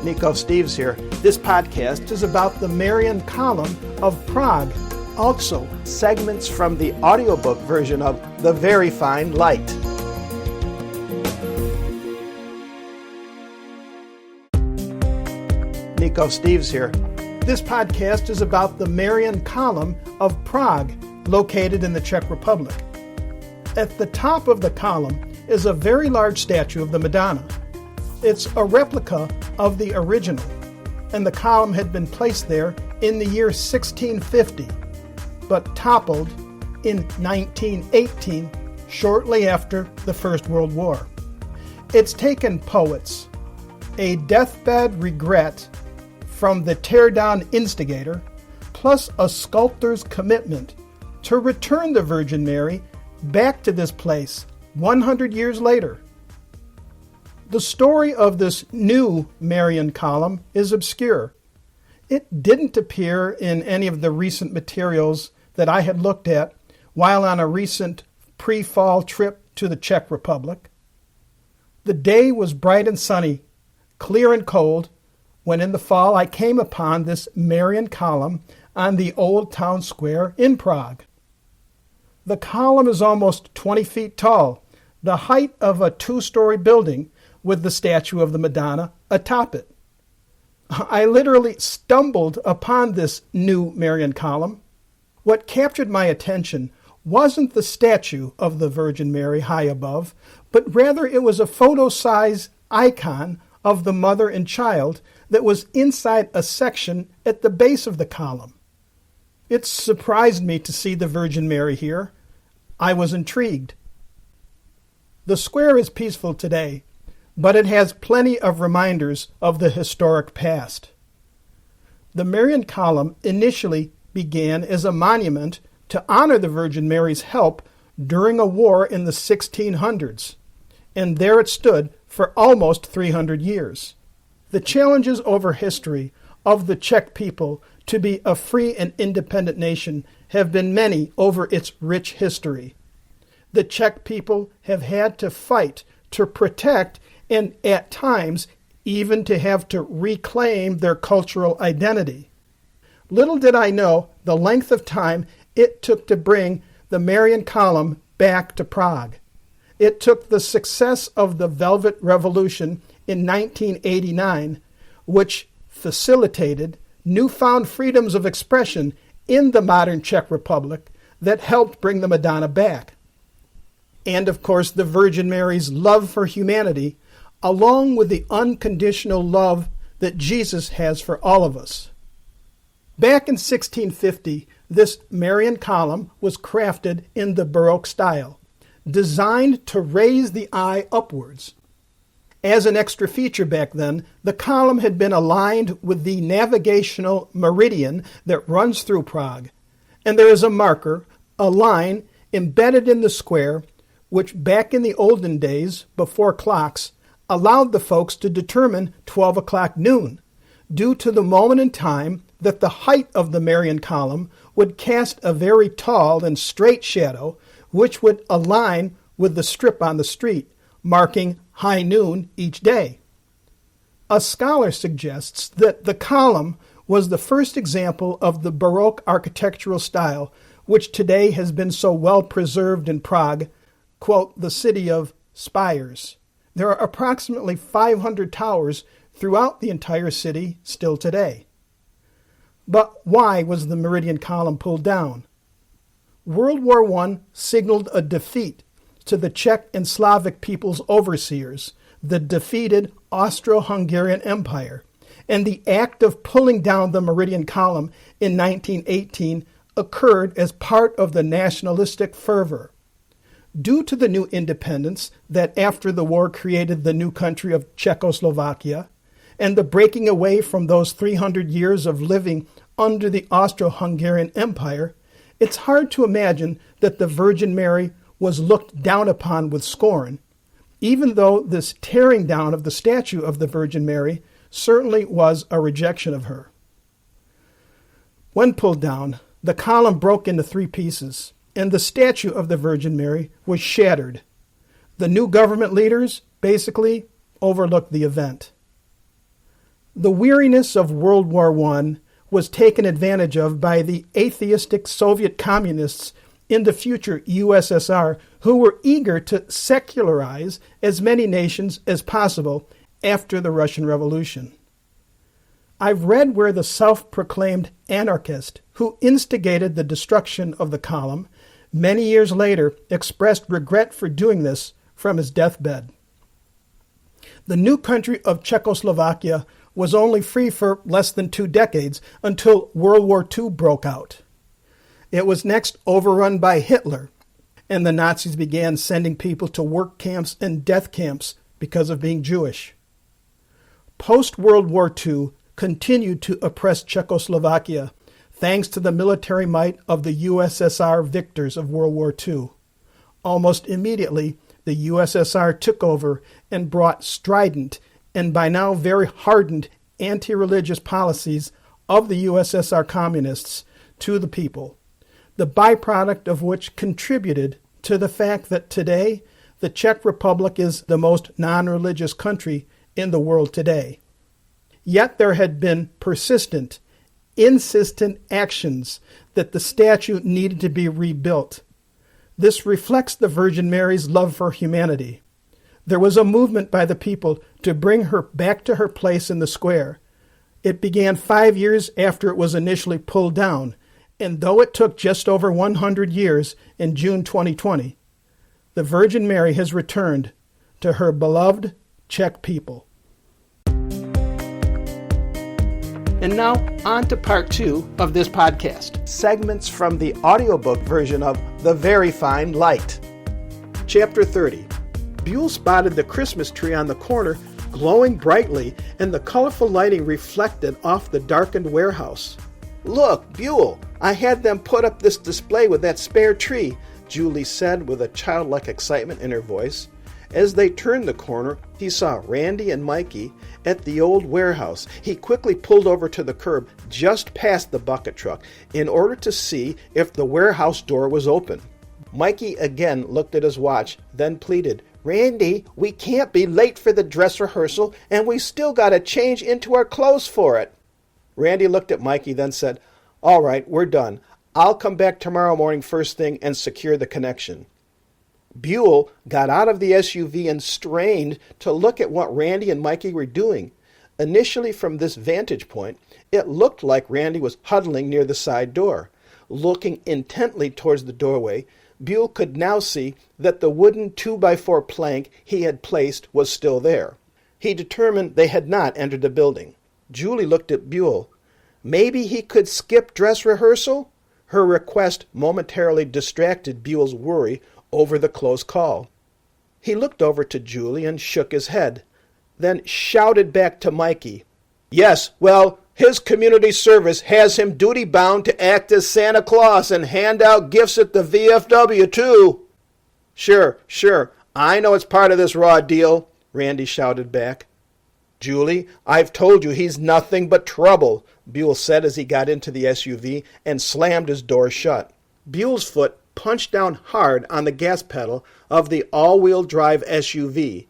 Nico Steves here. This podcast is about the Marian Column of Prague. Also, segments from the audiobook version of The Very Fine Light. Nico Steves here. This podcast is about the Marian Column of Prague, located in the Czech Republic. At the top of the column is a very large statue of the Madonna. It's a replica of the original, and the column had been placed there in the year 1650, but toppled in 1918, shortly after the First World War. It's taken poets, a deathbed regret from the teardown instigator, plus a sculptor's commitment to return the Virgin Mary back to this place 100 years later. The story of this new Marian Column is obscure. It didn't appear in any of the recent materials that I had looked at while on a recent pre-fall trip to the Czech Republic. The day was bright and sunny, clear and cold, when in the fall I came upon this Marian Column on the Old Town Square in Prague. The column is almost 20 feet tall, the height of a two-story building, with the statue of the Madonna atop it. I literally stumbled upon this new Marian Column. What captured my attention wasn't the statue of the Virgin Mary high above, but rather it was a photo-size icon of the mother and child that was inside a section at the base of the column. It surprised me to see the Virgin Mary here. I was intrigued. The square is peaceful today, but it has plenty of reminders of the historic past. The Marian Column initially began as a monument to honor the Virgin Mary's help during a war in the 1600s, and there it stood for almost 300 years. The challenges over history of the Czech people to be a free and independent nation have been many over its rich history. The Czech people have had to fight to protect and at times even to have to reclaim their cultural identity. Little did I know the length of time it took to bring the Marian Column back to Prague. It took the success of the Velvet Revolution in 1989, which facilitated newfound freedoms of expression in the modern Czech Republic, that helped bring the Madonna back. And of course, the Virgin Mary's love for humanity, along with the unconditional love that Jesus has for all of us. Back in 1650, this Marian Column was crafted in the Baroque style, designed to raise the eye upwards. As an extra feature back then, the column had been aligned with the navigational meridian that runs through Prague, and there is a marker, a line, embedded in the square, which back in the olden days, before clocks, allowed the folks to determine 12 o'clock noon, due to the moment in time that the height of the Marian Column would cast a very tall and straight shadow, which would align with the strip on the street, marking high noon each day. A scholar suggests that the column was the first example of the Baroque architectural style, which today has been so well preserved in Prague, quote, the city of spires. There are approximately 500 towers throughout the entire city still today. But why was the Marian Column pulled down? World War I signaled a defeat to the Czech and Slavic people's overseers, the defeated Austro-Hungarian Empire, and the act of pulling down the Marian Column in 1918 occurred as part of the nationalistic fervor. Due to the new independence that after the war created the new country of Czechoslovakia, and the breaking away from those 300 years of living under the Austro-Hungarian Empire, it's hard to imagine that the Virgin Mary was looked down upon with scorn, even though this tearing down of the statue of the Virgin Mary certainly was a rejection of her. When pulled down, the column broke into 3 pieces, and the statue of the Virgin Mary was shattered. The new government leaders basically overlooked the event. The weariness of World War I was taken advantage of by the atheistic Soviet communists in the future USSR, who were eager to secularize as many nations as possible after the Russian Revolution. I've read where the self-proclaimed anarchist who instigated the destruction of the column many years later expressed regret for doing this from his deathbed. The new country of Czechoslovakia was only free for less than 2 decades until World War II broke out. It was next overrun by Hitler, and the Nazis began sending people to work camps and death camps because of being Jewish. Post-World War II continued to oppress Czechoslovakia thanks to the military might of the USSR victors of World War II. Almost immediately, the USSR took over and brought strident and by now very hardened anti-religious policies of the USSR communists to the people, the byproduct of which contributed to the fact that today the Czech Republic is the most non-religious country in the world today. Yet there had been persistent, insistent actions that the statue needed to be rebuilt. This reflects the Virgin Mary's love for humanity. There was a movement by the people to bring her back to her place in the square. It began 5 years after it was initially pulled down, and though it took just over 100 years in June 2020, the Virgin Mary has returned to her beloved Czech people. And now, on to part 2 of this podcast. Segments from the audiobook version of The Very Fine Light. Chapter 30. Buell spotted the Christmas tree on the corner glowing brightly, and the colorful lighting reflected off the darkened warehouse. "Look, Buell, I had them put up this display with that spare tree," Julie said with a childlike excitement in her voice. As they turned the corner, he saw Randy and Mikey at the old warehouse. He quickly pulled over to the curb just past the bucket truck in order to see if the warehouse door was open. Mikey again looked at his watch, then pleaded, "Randy, we can't be late for the dress rehearsal, and we still got to change into our clothes for it." Randy looked at Mikey, then said, "All right, we're done. I'll come back tomorrow morning first thing and secure the connection." Buell got out of the SUV and strained to look at what Randy and Mikey were doing. Initially, from this vantage point, it looked like Randy was huddling near the side door. Looking intently towards the doorway, Buell could now see that the wooden 2x4 plank he had placed was still there. He determined they had not entered the building. Julie looked at Buell. Maybe he could skip dress rehearsal? Her request momentarily distracted Buell's worry over the close call. He looked over to Julie and shook his head, then shouted back to Mikey, "Yes, well, his community service has him duty-bound to act as Santa Claus and hand out gifts at the VFW, too." Sure, I know it's part of this raw deal," Randy shouted back. "Julie, I've told you he's nothing but trouble," Buell said as he got into the SUV and slammed his door shut. Buell's foot punched down hard on the gas pedal of the all-wheel drive SUV.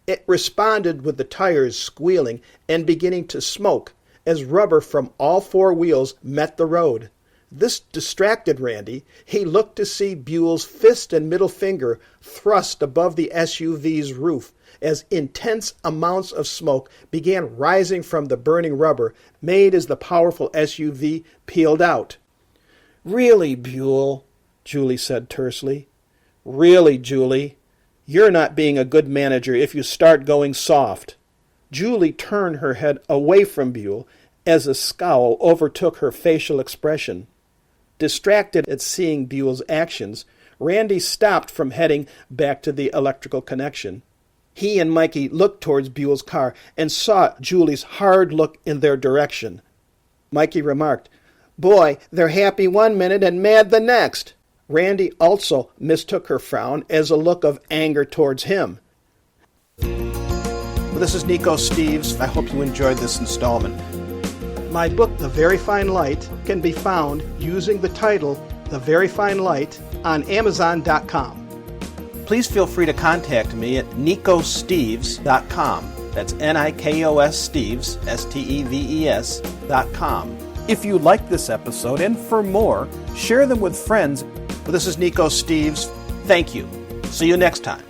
It responded with the tires squealing and beginning to smoke as rubber from all 4 wheels met the road. This distracted Randy. He looked to see Buell's fist and middle finger thrust above the SUV's roof as intense amounts of smoke began rising from the burning rubber made as the powerful SUV peeled out. "Really, Buell," Julie said tersely. "Really, Julie, you're not being a good manager if you start going soft." Julie turned her head away from Buell as a scowl overtook her facial expression. Distracted at seeing Buell's actions, Randy stopped from heading back to the electrical connection. He and Mikey looked towards Buell's car and saw Julie's hard look in their direction. Mikey remarked, "Boy, they're happy one minute and mad the next." Randy also mistook her frown as a look of anger towards him. Well, this is Nico Steves. I hope you enjoyed this installment. My book, The Very Fine Light, can be found using the title The Very Fine Light on Amazon.com. Please feel free to contact me at nicosteves.com. That's Nikos Steves, Steves.com. If you liked this episode, and for more, share them with friends. This is Nikos Steves. Thank you. See you next time.